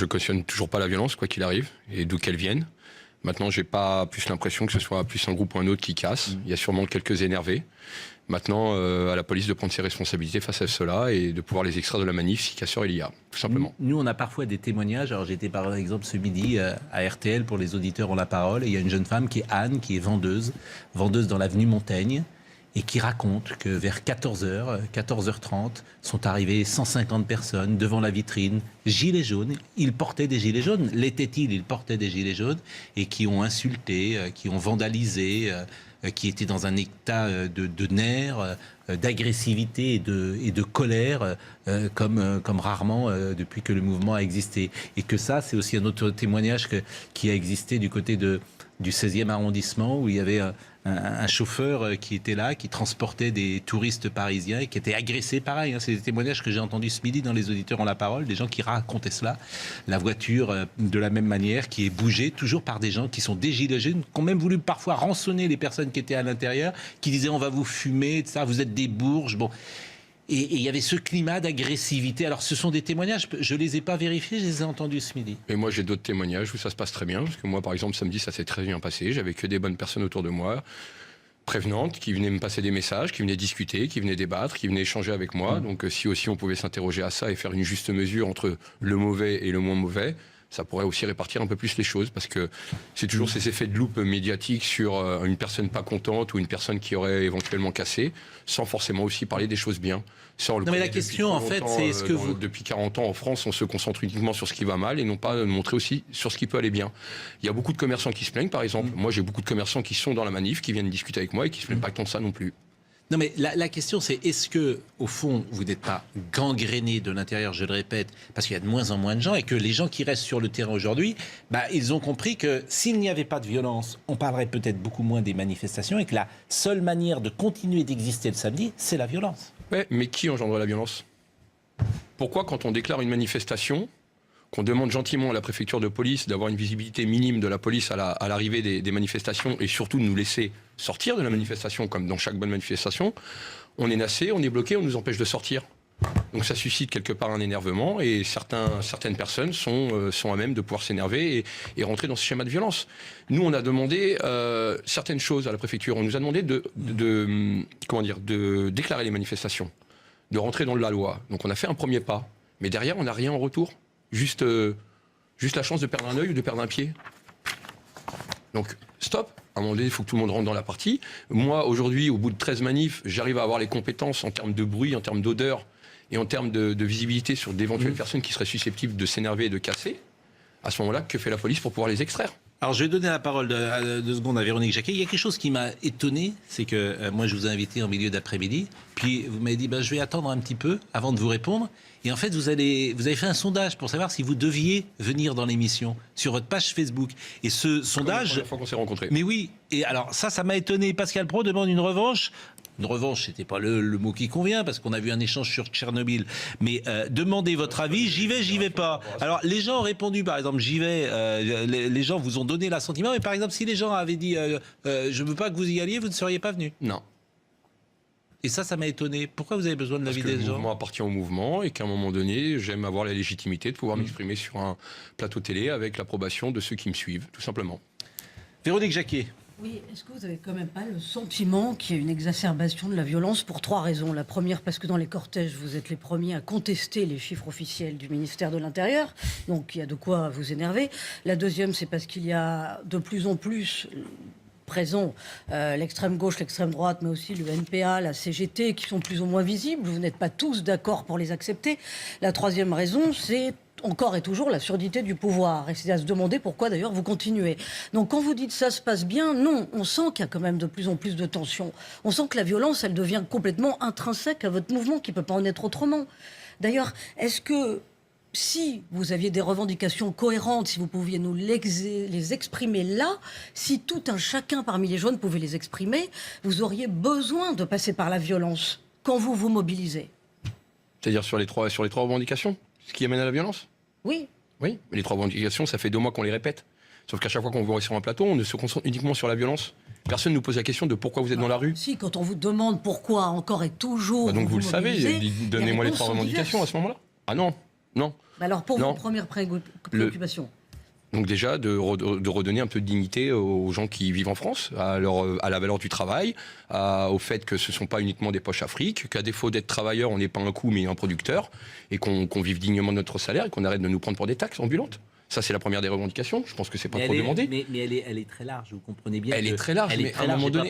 je cautionne toujours pas la violence, quoi qu'il arrive, et d'où qu'elle vienne. Maintenant, j'ai pas plus l'impression que ce soit plus un groupe ou un autre qui casse. Il y a sûrement quelques énervés. Maintenant, à la police de prendre ses responsabilités face à cela et de pouvoir les extraire de la manif si casseur il y a, tout simplement. Nous, on a parfois des témoignages. Alors, j'étais par exemple ce midi à RTL pour les auditeurs ont la parole. Et il y a une jeune femme qui est Anne, qui est vendeuse dans l'avenue Montaigne, et qui raconte que vers 14h, 14h30, sont arrivées 150 personnes devant la vitrine, gilets jaunes. Ils portaient des gilets jaunes. L'étaient-ils? Ils portaient des gilets jaunes et qui ont insulté, qui ont vandalisé, qui étaient dans un état de nerfs, d'agressivité et de colère, comme rarement depuis que le mouvement a existé. Et que ça, c'est aussi un autre témoignage qui a existé du côté du 16e arrondissement, où il y avait un chauffeur qui était là, qui transportait des touristes parisiens et qui était agressé, pareil. C'est des témoignages que j'ai entendus ce midi dans Les Auditeurs ont la parole, des gens qui racontaient cela. La voiture, de la même manière, qui est bougée, toujours par des gens qui sont des gilets jaunes, qui ont même voulu parfois rançonner les personnes qui étaient à l'intérieur, qui disaient on va vous fumer, ça, vous êtes des bourges. Bon. Et il y avait ce climat d'agressivité. Alors, ce sont des témoignages, je ne les ai pas vérifiés, je les ai entendus ce midi. Et moi, j'ai d'autres témoignages où ça se passe très bien. Parce que moi, par exemple, samedi, ça s'est très bien passé. J'avais que des bonnes personnes autour de moi, prévenantes, qui venaient me passer des messages, qui venaient discuter, qui venaient débattre, qui venaient échanger avec moi. Donc, si aussi on pouvait s'interroger à ça et faire une juste mesure entre le mauvais et le moins mauvais, ça pourrait aussi répartir un peu plus les choses, parce que c'est toujours ces effets de loupe médiatiques sur une personne pas contente ou une personne qui aurait éventuellement cassé, sans forcément aussi parler des choses bien. Ça, non mais la question en fait, c'est est-ce que vous... Depuis 40 ans en France, on se concentre uniquement sur ce qui va mal et non pas montrer aussi sur ce qui peut aller bien. Il y a beaucoup de commerçants qui se plaignent, par exemple. Moi, j'ai beaucoup de commerçants qui sont dans la manif, qui viennent discuter avec moi et qui se plaignent pas tant de ça non plus. Non mais la question c'est est-ce que au fond vous n'êtes pas gangréné de l'intérieur, je le répète, parce qu'il y a de moins en moins de gens et que les gens qui restent sur le terrain aujourd'hui, ils ont compris que s'il n'y avait pas de violence, on parlerait peut-être beaucoup moins des manifestations et que la seule manière de continuer d'exister le samedi, c'est la violence. Ouais, mais qui engendre la violence? Pourquoi quand on déclare une manifestation, qu'on demande gentiment à la préfecture de police d'avoir une visibilité minime de la police à l'arrivée des manifestations et surtout de nous laisser sortir de la manifestation comme dans chaque bonne manifestation, on est nassé, on est bloqué, on nous empêche de sortir. Donc ça suscite quelque part un énervement et certaines personnes sont à même de pouvoir s'énerver et rentrer dans ce schéma de violence. Nous, on a demandé certaines choses à la préfecture. On nous a demandé de déclarer les manifestations, de rentrer dans la loi. Donc on a fait un premier pas, mais derrière, on n'a rien en retour. Juste la chance de perdre un œil ou de perdre un pied. Donc, stop. À un moment donné, il faut que tout le monde rentre dans la partie. Moi, aujourd'hui, au bout de 13 manifs, j'arrive à avoir les compétences en termes de bruit, en termes d'odeur et en termes de visibilité sur d'éventuelles personnes qui seraient susceptibles de s'énerver et de casser. À ce moment-là, que fait la police pour pouvoir les extraire ? Alors, je vais donner la parole deux secondes à Véronique Jacquet. Il y a quelque chose qui m'a étonné, c'est que moi, je vous ai invité en milieu d'après-midi, puis vous m'avez dit, je vais attendre un petit peu avant de vous répondre. Et en fait, vous avez fait un sondage pour savoir si vous deviez venir dans l'émission sur votre page Facebook. Et ce sondage... C'est la première fois qu'on s'est rencontrés. Mais oui, et alors ça m'a étonné. Pascal Praud demande une revanche. Une revanche, c'était pas le mot qui convient, parce qu'on a vu un échange sur Tchernobyl. Mais demandez votre avis, j'y vais pas. Alors, les gens ont répondu, par exemple, j'y vais. Les gens vous ont donné l'assentiment. Mais par exemple, si les gens avaient dit je veux pas que vous y alliez, vous ne seriez pas venu. Non. Et ça m'a étonné. Pourquoi vous avez besoin de l'avis des gens ? Parce que le mouvement appartient au mouvement et qu'à un moment donné, j'aime avoir la légitimité de pouvoir m'exprimer sur un plateau télé avec l'approbation de ceux qui me suivent, tout simplement. Véronique Jacquet. Oui, est-ce que vous n'avez quand même pas le sentiment qu'il y a une exacerbation de la violence pour 3 raisons? La première, parce que dans les cortèges, vous êtes les premiers à contester les chiffres officiels du ministère de l'Intérieur, donc il y a de quoi vous énerver. La deuxième, c'est parce qu'il y a de plus en plus présent l'extrême gauche, l'extrême droite, mais aussi le NPA, la CGT, qui sont plus ou moins visibles. Vous n'êtes pas tous d'accord pour les accepter. La troisième raison, c'est encore et toujours la surdité du pouvoir. Et c'est à se demander pourquoi d'ailleurs vous continuez. Donc quand vous dites ça se passe bien, non, on sent qu'il y a quand même de plus en plus de tensions. On sent que la violence, elle devient complètement intrinsèque à votre mouvement, qui ne peut pas en être autrement. D'ailleurs, est-ce que si vous aviez des revendications cohérentes, si vous pouviez nous les exprimer là, si tout un chacun parmi les jeunes pouvait les exprimer, vous auriez besoin de passer par la violence quand vous vous mobilisez? C'est-à-dire sur les trois revendications, ce qui amène à la violence? Oui. Oui, mais les 3 revendications, ça fait 2 mois qu'on les répète. Sauf qu'à chaque fois qu'on vous voit sur un plateau, on se concentre uniquement sur la violence. Personne ne nous pose la question de pourquoi vous êtes dans la rue. Si, quand on vous demande pourquoi encore et toujours... Donc vous le savez, mobilisez, donnez-moi les 3 revendications à ce moment-là. Ah non, Non. Alors pour Non. vos premières préoccupations. Donc déjà, de redonner un peu de dignité aux gens qui vivent en France, à la valeur du travail, au fait que ce ne sont pas uniquement des poches à fric, qu'à défaut d'être travailleur, on n'est pas un coût mais un producteur, et qu'on vive dignement de notre salaire et qu'on arrête de nous prendre pour des taxes ambulantes. Ça, c'est la première des revendications. Je pense que c'est pas trop demandé. Mais elle est très large, vous comprenez bien. Elle est très large, mais à un moment donné,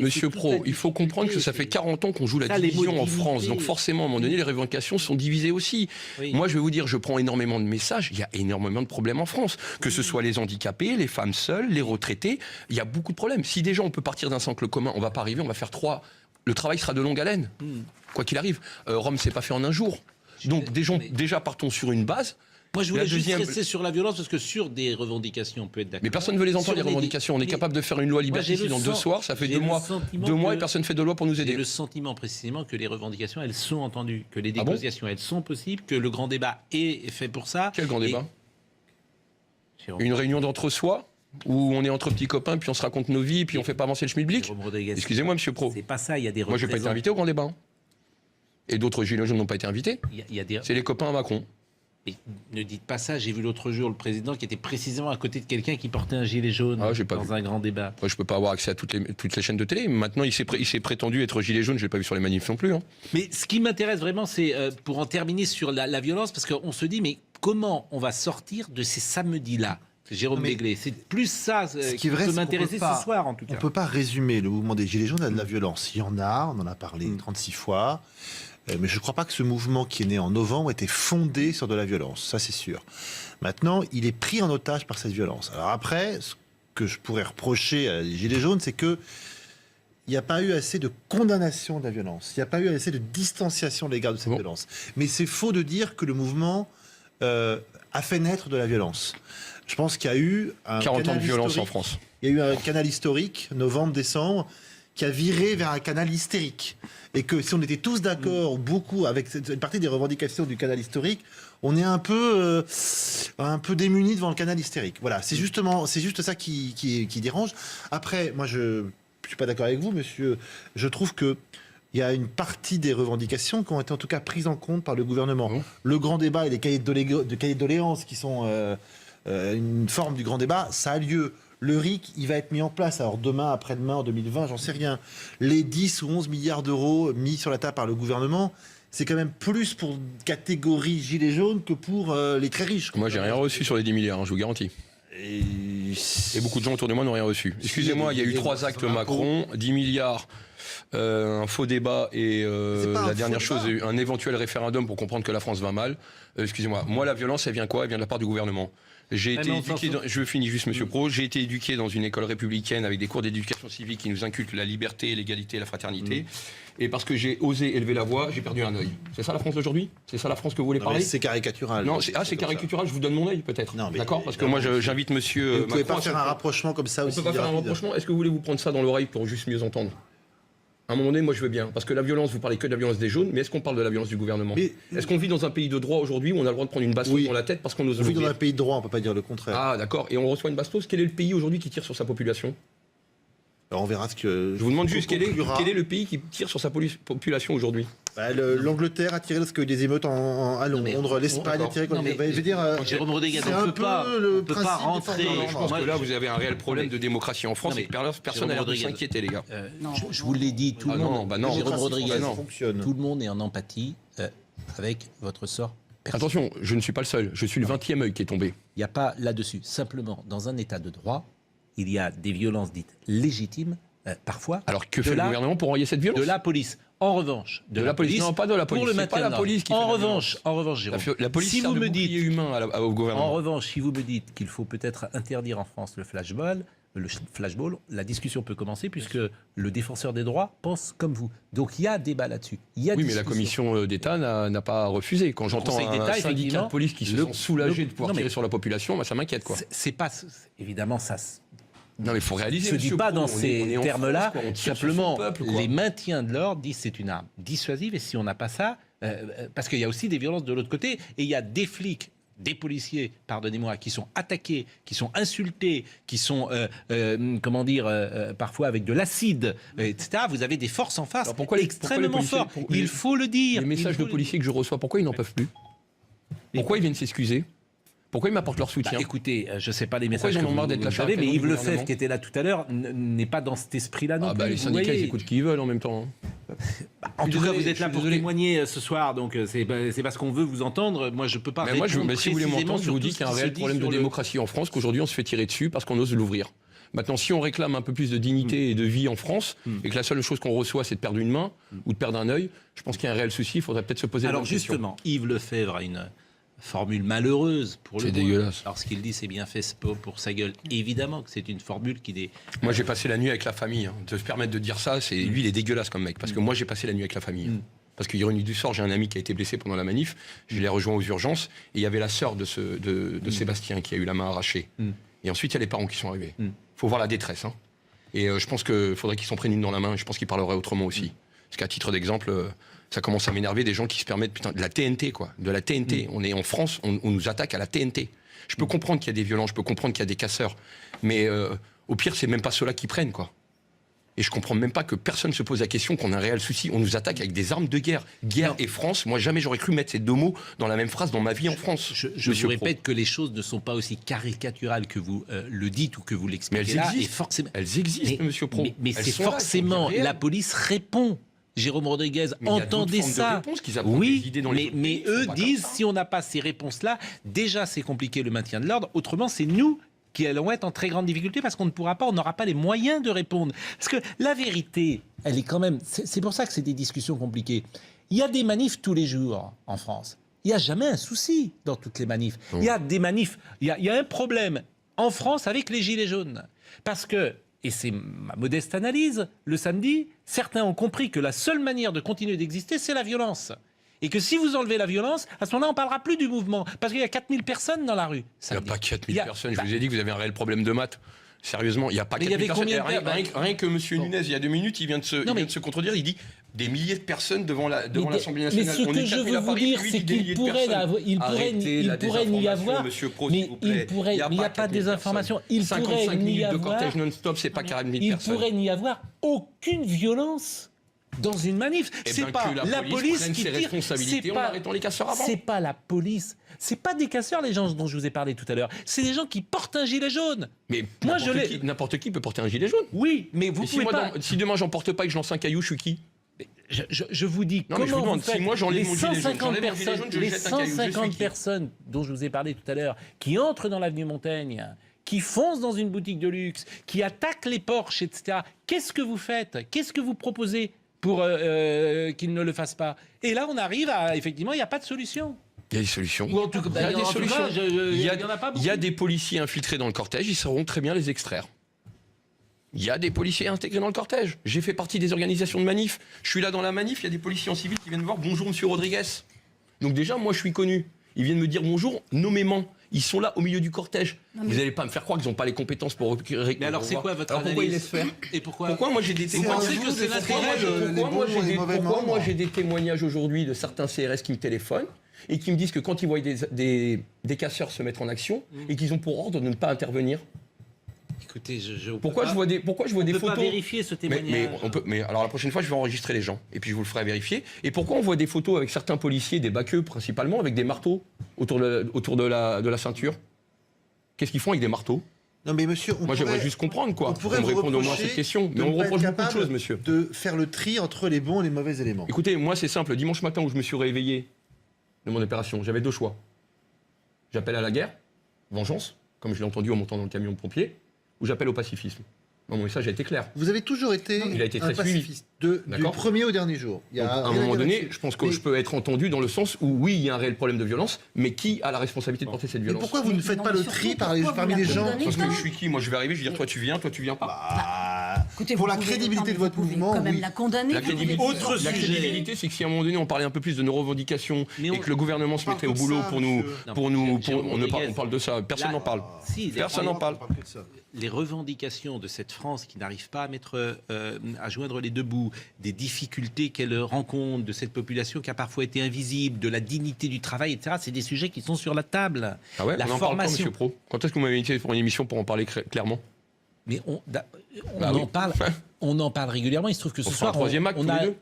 Monsieur Pro, il faut comprendre que ça fait 40 ans qu'on joue la division en France. Donc forcément, à un moment donné, les revendications sont divisées aussi. Oui. Moi, je vais vous dire, je prends énormément de messages. Il y a énormément de problèmes en France. Que ce soit les handicapés, les femmes seules, les retraités. Il y a beaucoup de problèmes. Si déjà on peut partir d'un socle commun, on va pas arriver, on va faire 3. Le travail sera de longue haleine, quoi qu'il arrive. Rome, c'est pas fait en un jour. Donc déjà partons sur une base. Moi, je voulais juste rester sur la violence, parce que sur des revendications, on peut être d'accord. Mais personne ne veut les entendre, les revendications. On est capable de faire une loi liberticide en 2 soirs, ça fait 2 mois et personne ne fait de loi pour nous aider. J'ai le sentiment précisément que les revendications, elles sont entendues, que les négociations, elles sont possibles, que le grand débat est fait pour ça. Quel grand débat ? Une réunion d'entre-soi où on est entre petits copains, puis on se raconte nos vies, puis on fait pas avancer le schmilblick. Excusez-moi, monsieur Pro. C'est pas ça, il y a des Moi, je n'ai pas été invité au grand débat. Et d'autres gilets jaunes n'ont pas été invités. C'est les copains à Macron. Et ne dites pas ça, j'ai vu l'autre jour le président qui était précisément à côté de quelqu'un qui portait un gilet jaune dans un grand débat. Moi, je ne peux pas avoir accès à toutes les chaînes de télé. Maintenant, il s'est prétendu être gilet jaune, je ne l'ai pas vu sur les manifs non plus. Hein. Mais ce qui m'intéresse vraiment, c'est pour en terminer sur la violence, parce qu'on se dit, mais comment on va sortir de ces samedis-là ? Jérôme Béglé, c'est plus ça qui peut m'intéresser ce soir en tout cas. On ne peut pas résumer le mouvement des Gilets jaunes à de la violence. Il y en a, on en a parlé 36 fois. Mais je ne crois pas que ce mouvement qui est né en novembre était fondé sur de la violence, ça c'est sûr. Maintenant, il est pris en otage par cette violence. Alors après, ce que je pourrais reprocher à les Gilets jaunes, c'est que il n'y a pas eu assez de condamnation de la violence. Il n'y a pas eu assez de distanciation légale de cette violence. Mais c'est faux de dire que le mouvement a fait naître de la violence. Je pense qu'il y a eu un 40 ans de violence en France. Il y a eu un canal historique, novembre-décembre, qui a viré vers un canal hystérique. Et que si on était tous d'accord, beaucoup, avec une partie des revendications du canal historique, on est un peu démunis devant le canal hystérique. Voilà, c'est juste ça qui dérange. Après, moi, je suis pas d'accord avec vous, monsieur. Je trouve que il y a une partie des revendications qui ont été en tout cas prises en compte par le gouvernement. Le grand débat et les cahiers de doléances qui sont une forme du grand débat, ça a lieu. Le RIC, il va être mis en place. Alors demain, après-demain, en 2020, j'en sais rien. Les 10 ou 11 milliards d'euros mis sur la table par le gouvernement, c'est quand même plus pour catégorie gilets jaunes que pour les très riches. Moi, j'ai rien reçu sur les 10 milliards, je vous garantis. Et beaucoup de gens autour de moi n'ont rien reçu. Excusez-moi, il y a eu 3 actes Macron, 10 milliards, un faux débat et la dernière chose, un éventuel référendum pour comprendre que la France va mal. Excusez-moi, moi, la violence, elle vient quoi ? Elle vient de la part du gouvernement. J'ai été éduqué, je finis juste, monsieur Pro, j'ai été éduqué dans une école républicaine avec des cours d'éducation civique qui nous inculquent la liberté, l'égalité et la fraternité. Et parce que j'ai osé élever la voix, j'ai perdu un œil. C'est ça la France d'aujourd'hui ? C'est ça la France que vous voulez parler ? C'est caricatural. Non, c'est caricatural, je vous donne mon œil peut-être. D'accord ? Parce que moi j'invite monsieur Macron. Vous ne pouvez pas faire un rapprochement comme ça aussi. On ne peut pas faire un rapprochement. Est-ce que vous voulez vous prendre ça dans l'oreille pour juste mieux entendre ? À un moment donné, moi je veux bien. Parce que la violence, vous parlez que de la violence des jaunes, mais est-ce qu'on parle de la violence du gouvernement ? Est-ce qu'on vit dans un pays de droit aujourd'hui où on a le droit de prendre une bastos dans la tête parce qu'on ose le dire ? On vit dans un pays de droit, on ne peut pas dire le contraire. Ah d'accord, et on reçoit une bastos. Quel est le pays aujourd'hui qui tire sur sa population ? Alors on verra ce que... Je vous demande juste quel est le pays qui tire sur sa population aujourd'hui ? L'Angleterre a tiré lorsque des émeutes à Londres, l'Espagne a tiré contre les... Je veux dire, Jérôme Rodriguez, on ne peut pas rentrer... Je pense que là, vous avez un réel problème de démocratie en France et que personne n'a l'air de s'inquiéter, les gars. Je vous l'ai dit, tout le monde... Jérôme Rodriguez, tout le monde est en empathie avec votre sort. Attention, je ne suis pas le seul. Je suis le 20e œil qui est tombé. Il n'y a pas là-dessus. Simplement, dans un état de droit, il y a des violences dites légitimes, parfois. Alors que fait le gouvernement pour enrayer cette violence ? De la police. En revanche, de la police. Non, pas de la police. Pour le maintien pas la police qui fait en revanche, Jérôme. La police, si vous me dites humain au gouvernement. En revanche, si vous me dites qu'il faut peut-être interdire en France le flashball, la discussion peut commencer puisque le défenseur des droits pense comme vous. Donc il y a débat là-dessus. Oui, mais la commission d'État n'a pas refusé. Quand j'entends un syndicat de police qui se sent soulagé de pouvoir tirer sur la population, ça m'inquiète, quoi. C'est pas évidemment ça. Non, mais il faut réaliser. Ne se dit pas dans ces termes-là. Simplement, peuple, les maintiens de l'ordre disent c'est une arme dissuasive et si on n'a pas ça, parce qu'il y a aussi des violences de l'autre côté et il y a des flics, des policiers, pardonnez-moi, qui sont attaqués, qui sont insultés, qui sont, parfois avec de l'acide, etc. Vous avez des forces en face extrêmement fortes. Il faut le dire. Les messages de policiers que je reçois, pourquoi ils n'en peuvent plus ? Pourquoi ils viennent s'excuser? Pourquoi ils m'apportent leur soutien? Écoutez, je ne sais pas les Pourquoi messages ils que en ont marre d'être vous lâchés savez, après mais le Yves Lefebvre, gouvernement qui était là tout à l'heure, n'est pas dans cet esprit-là non plus. Les vous syndicats, voyez. ils écoutent ce qu'ils veulent en même temps. En tout cas, désolé, vous êtes je là suis pour désolé. témoigner ce soir, donc c'est parce qu'on veut vous entendre. Moi, je ne peux pas Mais répondre moi, si vous voulez précisément m'entendre, je sur vous tout dis ce qu'il y a un qui se réel dit problème de sur le- démocratie en France, qu'aujourd'hui on se fait tirer dessus parce qu'on ose l'ouvrir. Maintenant, si on réclame un peu plus de dignité et de vie en France, et que la seule chose qu'on reçoit, c'est de perdre une main ou de perdre un œil, je pense qu'il y a un réel souci, il faudrait peut-être se poser la Alors bonne question. justement, Yves Lefebvre a une formule malheureuse pour le C'est moins. dégueulasse. Alors ce qu'il dit, c'est bien fait pour sa gueule. Évidemment que c'est une formule qui est... Moi, j'ai passé la nuit avec la famille. De se permettre de dire ça, lui, il est dégueulasse comme mec. Parce que moi, j'ai passé la nuit avec la famille. Parce qu'ironie du sort, j'ai un ami qui a été blessé pendant la manif. Je l'ai rejoint aux urgences. Et il y avait la sœur de Sébastien qui a eu la main arrachée. Et ensuite, il y a les parents qui sont arrivés. Il faut voir la détresse. Hein. Et je pense qu'il faudrait qu'ils s'en prennent une dans la main. Et je pense qu'ils parleraient autrement aussi. Parce qu'à titre d'exemple, ça commence à m'énerver des gens qui se permettent de la TNT, quoi. De la TNT. On est en France, on nous attaque à la TNT. Je peux comprendre qu'il y a des violents, je peux comprendre qu'il y a des casseurs. Mais au pire, c'est même pas ceux-là qui prennent, quoi. Et je comprends même pas que personne se pose la question qu'on a un réel souci. On nous attaque avec des armes de guerre. Guerre et France, moi jamais j'aurais cru mettre ces deux mots dans la même phrase dans ma vie en France. Je vous répète que les choses ne sont pas aussi caricaturales que vous le dites ou que vous l'expliquez. Mais elles là, existent. Et forcément... Elles existent, monsieur Pro. Mais Elles c'est sont là, forcément... elles sont La réelles. police répond. Jérôme Rodriguez, Mais il y a d'autres entendez formes de ça. réponses qu'ils apportent Oui, des idées dans les autres mais pays, ils eux sont pas disent, comme ça. si on n'a pas ces réponses-là, déjà c'est compliqué le maintien de l'ordre. Autrement, c'est nous qui allons être en très grande difficulté parce qu'on ne pourra pas, on n'aura pas les moyens de répondre. Parce que la vérité, elle est quand même... C'est pour ça que c'est des discussions compliquées. Il y a des manifs tous les jours en France. Il n'y a jamais un souci dans toutes les manifs. Il y a des manifs, il y a un problème en France avec les gilets jaunes. Parce que, et c'est ma modeste analyse, le samedi, certains ont compris que la seule manière de continuer d'exister, c'est la violence. Et que si vous enlevez la violence, à ce moment-là, on ne parlera plus du mouvement. Parce qu'il y a 4000 personnes dans la rue. Il n'y a pas 4000 personnes. Je vous ai dit que vous avez un réel problème de maths. Sérieusement, il n'y a pas Mais il y 4000 avait personnes. combien de- Rien que M. Nunez, il y a 2 minutes, il vient de se contredire. Il dit des milliers de personnes devant l'Assemblée Mais nationale. ce On que est je 4000 veux à vous Paris, dire, lui, c'est dit des qu'il milliers de pourrait, personnes. il Arrêtez la pourrait n'y désinformation, avoir, monsieur Pro, mais s'il vous plaît. il n'y a pas de 4000 désinformation. personnes. Il pourrait 55 n'y minutes de avoir, cortège non-stop, c'est pas 40 000 il personnes. pourrait n'y avoir aucune violence dans une manif. Eh C'est bien, pas que la police prenne qui ses tire. responsabilités en arrêtant les casseurs avant. C'est pas la police. C'est pas des casseurs les gens dont je vous ai parlé tout à l'heure. C'est des gens qui portent un gilet jaune. Mais Moi, n'importe qui peut porter un gilet jaune. Oui, mais vous Et si, pouvez pas. si demain j'en porte pas et que je lance un caillou, je suis qui? Je vous dis Non, mais je comment vous demande, vous faites si moi j'enlève les mon gilet jaune, 150 j'enlève mon gilet personnes, jaune, je les jette un caillou, je suis 150 qui? personnes dont je vous ai parlé tout à l'heure, qui entrent dans l'avenue Montaigne, qui foncent dans une boutique de luxe, qui attaquent les Porsche, etc. Qu'est-ce que vous faites? Qu'est-ce que vous proposez pour qu'ils ne le fassent pas? Et là, on arrive à effectivement, il n'y a pas de solution. Il y a des solutions. Ou en tout cas, Il y a des en tout solutions. cas, Il y en a pas beaucoup. il y a des policiers infiltrés dans le cortège, ils sauront très bien les extraire. Il y a des policiers intégrés dans le cortège. J'ai fait partie des organisations de manif. Je suis là dans la manif, il y a des policiers en civil qui viennent me voir. Bonjour, monsieur Rodriguez. Donc déjà, moi, je suis connu. Ils viennent me dire bonjour nommément. Ils sont là au milieu du cortège. Vous n'allez pas me faire croire qu'ils n'ont pas les compétences pour... Mais alors, c'est quoi votre Alors, pourquoi ils analyse laissent faire? Et pourquoi Pourquoi moi j'ai des C'est témoignages à vous de défendre les bons et les mauvais pourquoi moi membres. j'ai des témoignages aujourd'hui de certains CRS qui me téléphonent et qui me disent que quand ils voient des casseurs se mettre en action et qu'ils ont pour ordre de ne pas intervenir. Écoutez, Pourquoi je vois des on peut photos pas vérifier ce témoignage. mais alors la prochaine fois je vais enregistrer les gens et puis je vous le ferai vérifier. Et pourquoi on voit des photos avec certains policiers, des baqueux principalement, avec des marteaux autour de la ceinture? Qu'est-ce qu'ils font avec des marteaux? Non mais monsieur, Moi j'aimerais juste comprendre quoi. on pourrait Qu'on me vous réponde au moins à reprocher cette question. de Mais on ne me pas reproche être beaucoup de capable choses, monsieur. de faire le tri entre les bons et les mauvais éléments. Écoutez, moi c'est simple. Dimanche matin où je me suis réveillé de mon opération, j'avais 2 choix. J'appelle à la guerre, vengeance, comme je l'ai entendu en montant dans le camion de pompier, ou j'appelle au pacifisme. Mon message a été clair. Vous avez toujours été Il a été un très suivi. pacifiste, du D'accord. premier au dernier jour. Il y Donc, a à un rien moment dire donné, là-dessus. je pense que Mais- je peux être entendu dans le sens où oui, il y a un réel problème de violence, mais qui a la responsabilité de porter cette Mais violence? pourquoi vous ne faites Non, pas mais le surtout, tri pourquoi vous parmi la les gens condamnez Parce que pas je suis qui? Moi je vais arriver, je vais dire toi tu viens pas. Bah, Écoutez, pour vous la pouvez- crédibilité non, de mais votre vous pouvez mouvement, quand même oui. la condamner. La vous pouvez crédibilité, dire- Autre la sujet. crédibilité, c'est que si à un moment donné on parlait un peu plus de nos revendications Mais et que le gouvernement se parle mettait que au de boulot ça, pour nous, monsieur. on parle de ça, personne Là- n'en parle. Si, Personne n'en parle. On parle que de ça. les revendications de cette France qui n'arrive pas à mettre, à joindre les deux bouts, des difficultés qu'elle rencontre, de cette population qui a parfois été invisible, de la dignité du travail, etc. C'est des sujets qui sont sur la table. Ah ouais, La on en parle pas, formation. monsieur Pro. Quand est-ce que vous m'avez invité pour une émission pour en parler clairement? Mais Bah en oui. parle, on en parle régulièrement. Il se trouve que ce On fera soir, un troisième acte on tous a. les deux.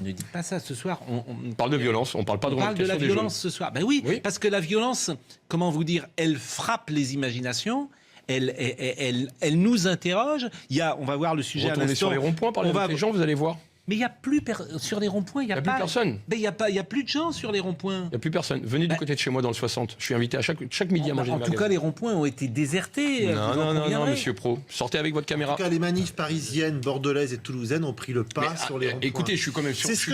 Ne dites pas ça ce soir. On parle de violence, on parle pas de On parle de la revendication des violence ce soir. Ben oui, Oui. parce que la violence, comment vous dire, elle frappe les imaginations. Elle nous interroge. On va voir le sujet à Retournez l'instant. sur les ronds-points, parlez avec les gens, vous allez voir. Mais il n'y a plus sur les ronds-points, il n'y a, Il y a plus personne. Mais il y a plus de gens sur les ronds-points. Il n'y a plus personne. Venez du côté de chez moi dans le 60. Je suis invité à chaque midi à manger En une tout cas, les ronds-points ont été désertés. Non, monsieur Pro. Sortez avec votre caméra. En tout cas, les manifs parisiennes, bordelaises et toulousaines ont pris le pas sur les ronds-points. Écoutez, je suis quand même sûr. C'est ce que